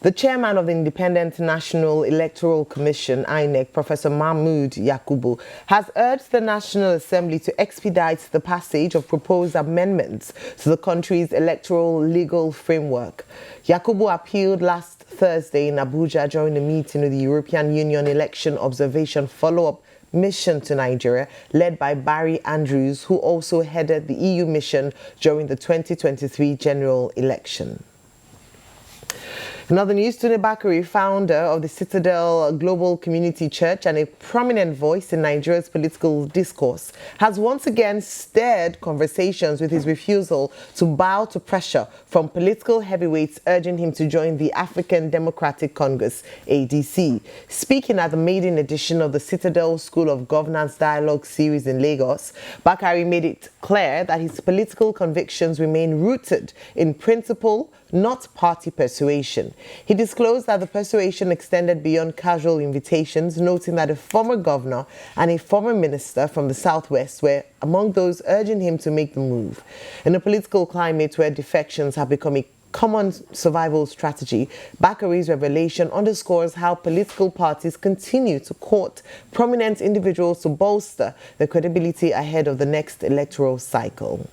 The chairman of the Independent National Electoral Commission, INEC, Professor Mahmood Yakubu, has urged the National Assembly to expedite the passage of proposed amendments to the country's electoral legal framework. Yakubu appealed last Thursday in Abuja during a meeting with the European Union Election Observation Follow-up mission to Nigeria, led by Barry Andrews, who also headed the EU mission during the 2023 general election. In other news, Bakare, founder of the Citadel Global Community Church and a prominent voice in Nigeria's political discourse, has once again stirred conversations with his refusal to bow to pressure from political heavyweights urging him to join the African Democratic Congress, ADC. Speaking at the maiden edition of the Citadel School of Governance Dialogue series in Lagos, Bakare made it clear that his political convictions remain rooted in principle, not party persuasion. He disclosed that the persuasion extended beyond casual invitations, noting that a former governor and a former minister from the Southwest were among those urging him to make the move. In a political climate where defections have become a common survival strategy, Bakare's revelation underscores how political parties continue to court prominent individuals to bolster their credibility ahead of the next electoral cycle.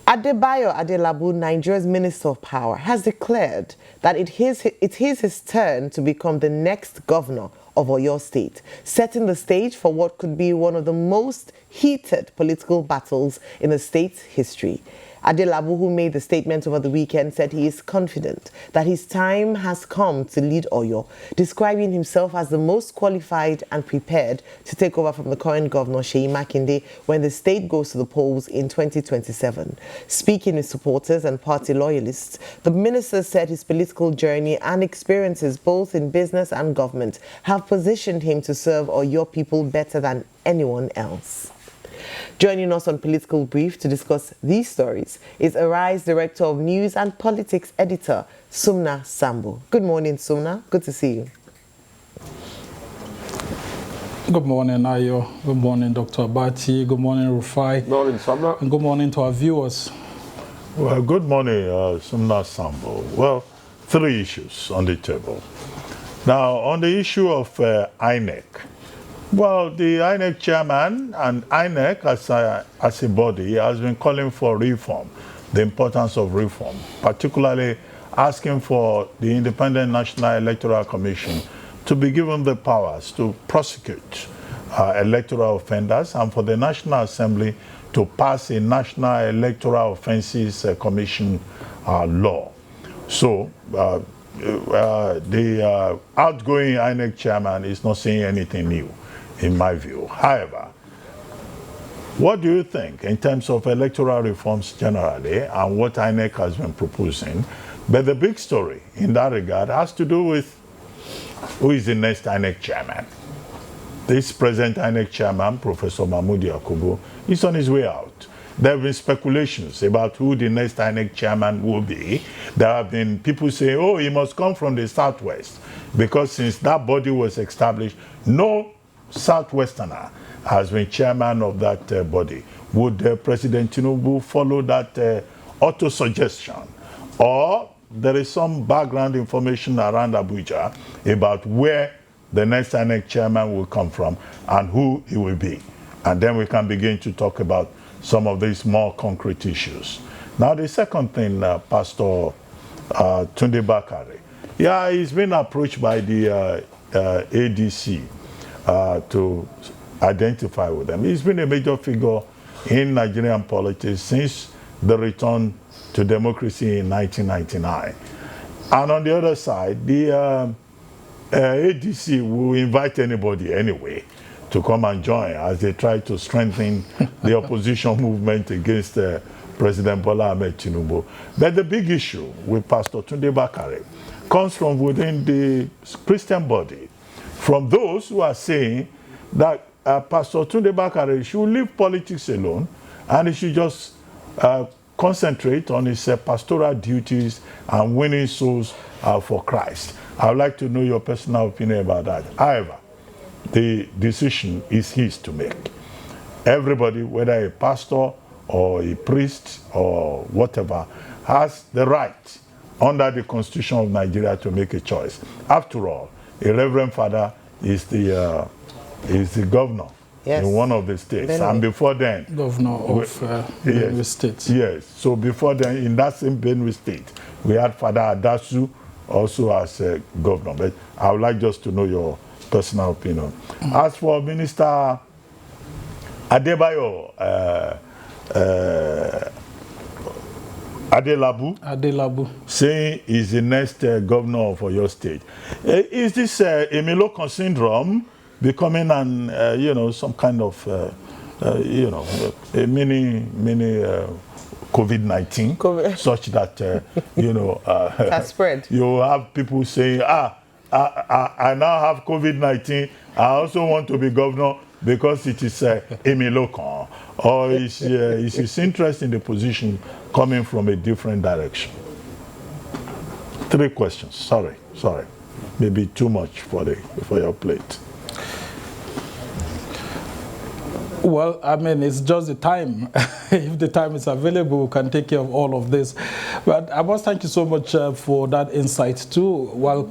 Adelabu, Nigeria's Minister of Power, has declared that it is his turn to become the next governor of Oyo State, setting the stage for what could be one of the most heated political battles in the state's history. Adelabu, who made the statement over the weekend, said he is confident that his time has come to lead Oyo, describing himself as the most qualified and prepared to take over from the current governor, Seyi Makinde, when the state goes to the polls in 2027. Speaking with supporters and party loyalists, the minister said his political journey and experiences both in business and government have positioned him to serve Oyo people better than anyone else. Joining us on Political Brief to discuss these stories is Arise Director of News and Politics Editor, Sumna Sambo. Good morning, Sumna. Good to see you. Good morning, Ayo. Good morning, Dr. Abati. Good morning, Rufai. Good morning, Sumna. And good morning to our viewers. Well, good morning, Sumna Sambo. Well, three issues on the table. Now, on the issue of INEC, well, the INEC chairman and INEC as a body has been calling for reform, the importance of reform, particularly asking for the Independent National Electoral Commission to be given the powers to prosecute electoral offenders and for the National Assembly to pass a National Electoral Offences Commission law. So, the outgoing INEC chairman is not saying anything new, in my view. However, what do you think in terms of electoral reforms generally and what INEC has been proposing? But the big story in that regard has to do with who is the next INEC chairman. This present INEC chairman, Professor Mahmood Yakubu, is on his way out. There have been speculations about who the next INEC chairman will be. There have been people saying, oh, he must come from the Southwest, because since that body was established, no Southwesterner has been chairman of that body. Would President Tinubu follow that auto-suggestion? Or there is some background information around Abuja about where the next INEC chairman will come from and who he will be. And then we can begin to talk about some of these more concrete issues. Now, the second thing, Pastor Tunde Bakare. Yeah, he's been approached by the ADC to identify with them. He's been a major figure in Nigerian politics since the return to democracy in 1999. And on the other side, the ADC will invite anybody anyway to come and join as they try to strengthen the opposition movement against President Bola Ahmed Tinubu. But the big issue with Pastor Tunde Bakare comes from within the Christian body, from those who are saying that Pastor Tunde Bakare should leave politics alone and he should just concentrate on his pastoral duties and winning souls for Christ. I would like to know your personal opinion about that. However, the decision is his to make. Everybody, whether a pastor or a priest or whatever, has the right under the Constitution of Nigeria to make a choice. After all, a Reverend Father is the governor in one of the states. Benue. And before then... Governor of Benue State. Yes. So before then, in that same Benue State, we had Father Adasu also as a governor. But I would like just to know your personal opinion. As for Minister Adebayo, Adelabu, saying he's the next governor of Oyo State. Is this Emiloko syndrome becoming an, some kind of, a mini COVID-19, such that, has spread? You have people saying, I now have COVID-19. I also want to be governor because it is Emiloko. Or is his interest in the position coming from a different direction? 3 questions. Sorry. Maybe too much for your plate. Well, I mean, it's just the time. If the time is available, we can take care of all of this. But I must thank you so much for that insight too, while,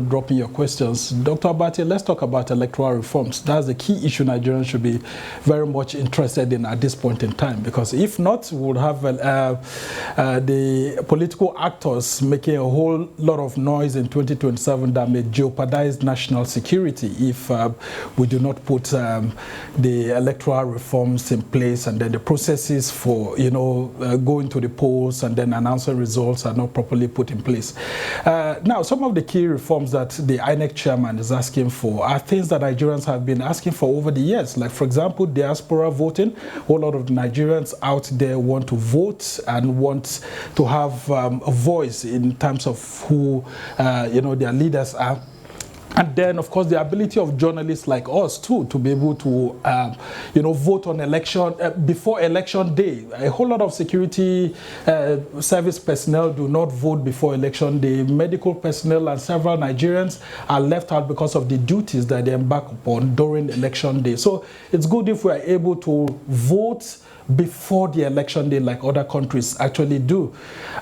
dropping your questions. Dr. Abati, let's talk about electoral reforms. That's the key issue Nigerians should be very much interested in at this point in time, because if not, we would have the political actors making a whole lot of noise in 2027 that may jeopardize national security if we do not put the electoral reforms in place, and then the processes for going to the polls and then announcing results are not properly put in place. Now, some of the key reforms that the INEC chairman is asking for are things that Nigerians have been asking for over the years. Like, for example, diaspora voting. A whole lot of Nigerians out there want to vote and want to have a voice in terms of who their leaders are. And then, of course, the ability of journalists like us, too, to be able to, vote on election, before election day. A whole lot of security service personnel do not vote before election day. Medical personnel and several Nigerians are left out because of the duties that they embark upon during election day. So it's good if we are able to vote before the election day like other countries actually do.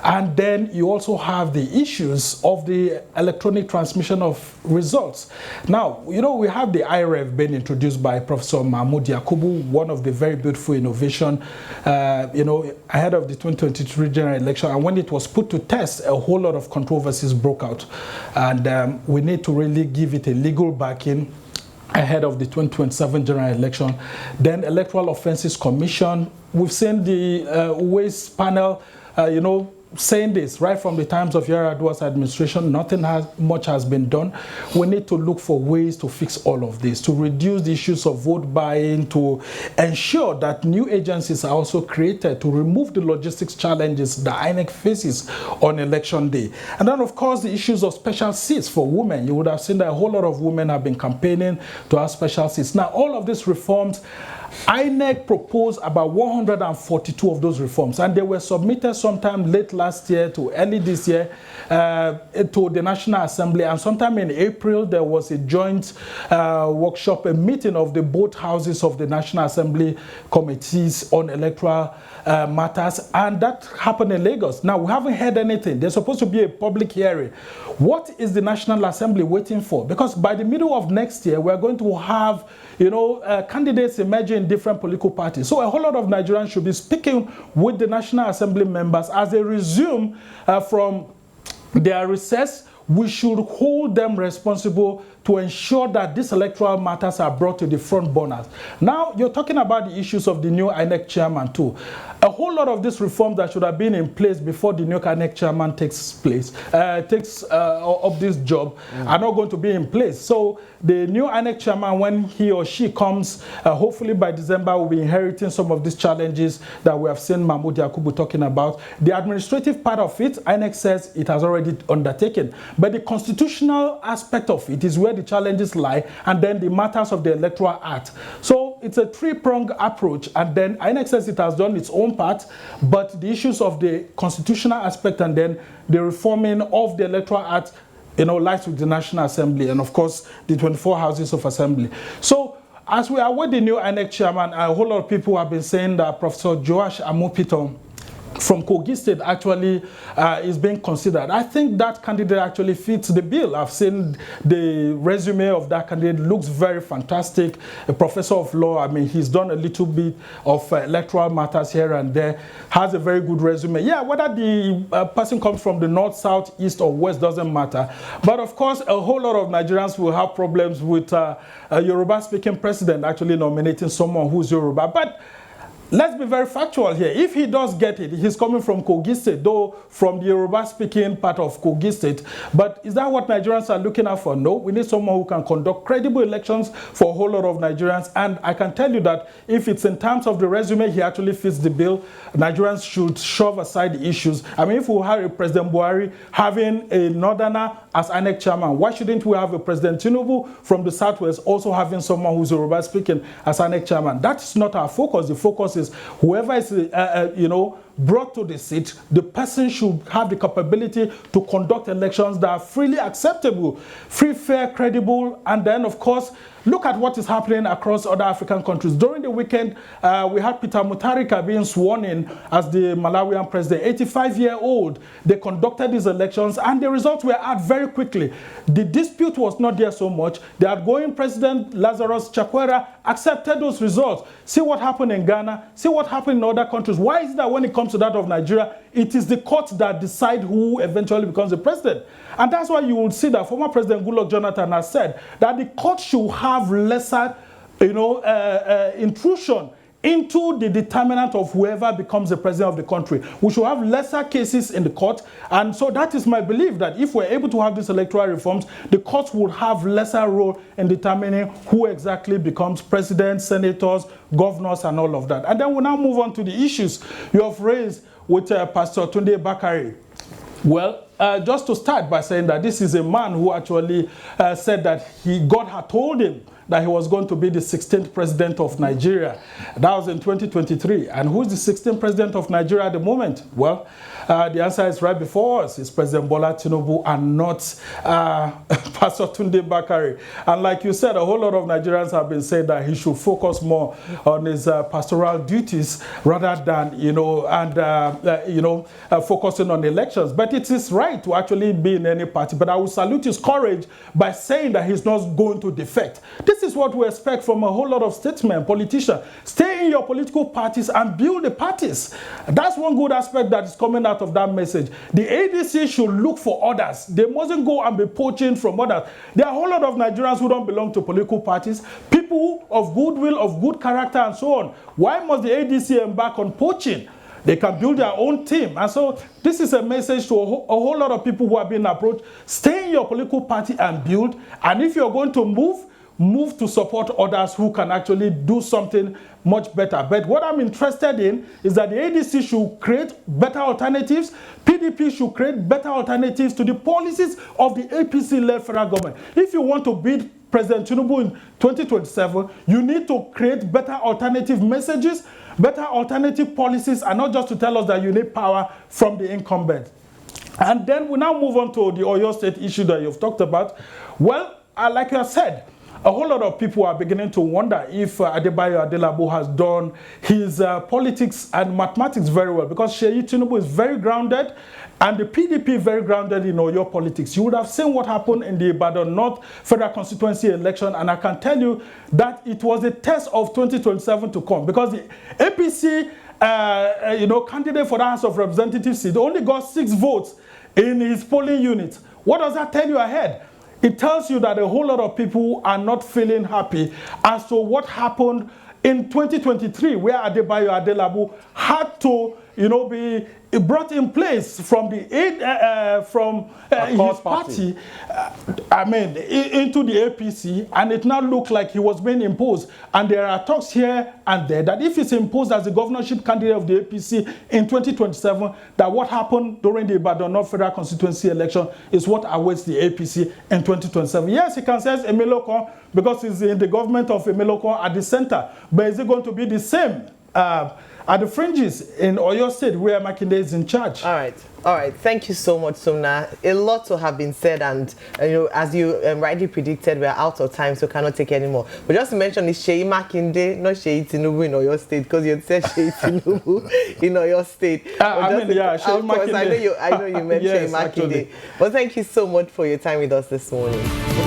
And then you also have the issues of the electronic transmission of results. Now, we have the IREF being introduced by Professor Mahmoud Yakubu, one of the very beautiful innovation, ahead of the 2023 general election. And when it was put to test, a whole lot of controversies broke out. And we need to really give it a legal backing ahead of the 2027 general election. Then Electoral Offences Commission, we've seen the Ways panel, saying this right from the times of Yar'Adua's administration. Nothing much has been done. We need to look for ways to fix all of this, to reduce the issues of vote buying, to ensure that new agencies are also created to remove the logistics challenges that INEC faces on election day. And then, of course, the issues of special seats for women. You would have seen that a whole lot of women have been campaigning to have special seats. Now, all of these reforms, INEC proposed about 142 of those reforms, and they were submitted sometime late last year to early this year to the National Assembly, and sometime in April there was a joint workshop, a meeting of the both houses of the National Assembly committees on electoral matters, and that happened in Lagos. Now, we haven't heard anything. There's supposed to be a public hearing. What is the National Assembly waiting for? Because by the middle of next year, we're going to have candidates emerging in different political parties. So a whole lot of Nigerians should be speaking with the National Assembly members as they resume from their recess. We should hold them responsible to ensure that these electoral matters are brought to the front burners. Now, you're talking about the issues of the new INEC chairman too. A whole lot of these reforms that should have been in place before the new INEC chairman takes up this job are not going to be in place. So the new INEC chairman, when he or she comes, hopefully by December, will be inheriting some of these challenges that we have seen Mahmoud Yakubu talking about. The administrative part of it, INEC says it has already undertaken. But the constitutional aspect of it is where the challenges lie, and then the matters of the Electoral Act. So it's a three-pronged approach, and then INEC says it has done its own part, but the issues of the constitutional aspect and then the reforming of the Electoral Act, lies with the National Assembly and, of course, the 24 houses of assembly. So as we are with the new INEC chairman, a whole lot of people have been saying that Professor Joash Amupitan from Kogi State actually is being considered. I think that candidate actually fits the bill. I've seen the resume of that candidate, looks very fantastic. A professor of law, I mean, he's done a little bit of electoral matters here and there, has a very good resume. Yeah, whether the person comes from the north, south, east, or west doesn't matter. But of course, a whole lot of Nigerians will have problems with a Yoruba-speaking president actually nominating someone who's Yoruba. But let's be very factual here. If he does get it, he's coming from Kogi State, though from the Yoruba-speaking part of Kogi State. But is that what Nigerians are looking at for? No. We need someone who can conduct credible elections for a whole lot of Nigerians. And I can tell you that if it's in terms of the resume, he actually fits the bill. Nigerians should shove aside the issues. I mean, if we have President Buhari having a northerner as INEC chairman, why shouldn't we have a President Tinubu from the southwest also having someone who's Yoruba-speaking as INEC chairman? That's not our focus. The focus is whoever is, brought to the seat, the person should have the capability to conduct elections that are freely acceptable, free, fair, credible, and then, of course, look at what is happening across other African countries. During the weekend, we had Peter Mutharika being sworn in as the Malawian president, 85-year-old. They conducted these elections, and the results were out very quickly. The dispute was not there so much. The outgoing president, Lazarus Chakwera, accepted those results. See what happened in Ghana. See what happened in other countries. Why is it that when it comes to that of Nigeria, it is the courts that decide who eventually becomes the president? And that's why you will see that former President Goodluck Jonathan has said that the court should have lesser, intrusion into the determinant of whoever becomes the president of the country. We should have lesser cases in the court. And so that is my belief, that if we're able to have these electoral reforms, the courts will have lesser role in determining who exactly becomes president, senators, governors, and all of that. And then we'll now move on to the issues you have raised with Pastor Tunde Bakare. Well, just to start by saying that this is a man who actually said that God had told him that he was going to be the 16th president of Nigeria. That was in 2023. And who's the 16th president of Nigeria at the moment? Well, the answer is right before us. It's President Bola Tinubu and not Pastor Tunde Bakare. And like you said, a whole lot of Nigerians have been saying that he should focus more on his pastoral duties rather than, focusing on elections. But it is right to actually be in any party. But I will salute his courage by saying that he's not going to defect. This is what we expect from a whole lot of statesmen, politicians. Stay in your political parties and build the parties. That's one good aspect that is coming out of that message. The ADC should look for others. They mustn't go and be poaching from others. There are a whole lot of Nigerians who don't belong to political parties, people of goodwill, of good character, and so on. Why must the ADC embark on poaching? They can build their own team. And so this is a message to a whole lot of people who are being approached. Stay in your political party and build. And if you're going to move to support others who can actually do something much better. But what I'm interested in is that the ADC should create better alternatives. PDP should create better alternatives to the policies of the APC-led federal government. If you want to beat President Tinubu in 2027, you need to create better alternative messages, better alternative policies, and not just to tell us that you need power from the incumbent. And then we now move on to the Oyo State issue that you've talked about. Well, like you have said, a whole lot of people are beginning to wonder if Adelabu has done his politics and mathematics very well, because Seyi Tinubu is very grounded and the PDP very grounded in Oyo politics. You would have seen what happened in the Ibadan North Federal Constituency election, and I can tell you that it was a test of 2027 to come, because the APC candidate for the House of Representatives seat only got 6 votes in his polling unit. What does that tell you ahead? It tells you that a whole lot of people are not feeling happy as to what happened in 2023, where Adelabu had to, be brought in place from the his party, into the APC, and it now looked like he was being imposed. And there are talks here and there that if he's imposed as the governorship candidate of the APC in 2027, that what happened during the Ibadan North Federal Constituency election is what awaits the APC in 2027. Yes, he can say Emelokon because he's in the government of Emelokon at the center, but is it going to be the same at the fringes in Oyo State, where Makinde is in charge. All right. All right. Thank you so much, Sumna. A lot to have been said, and as you rightly predicted, we're out of time, so cannot take any more. But just to mention, it's Sheyi Makinde, not Sheyi Tinubu in Oyo State, because you said Sheyi Tinubu in Oyo State. Sheyi Makinde. I know you meant yes, Sheyi Makinde. actually. But thank you so much for your time with us this morning.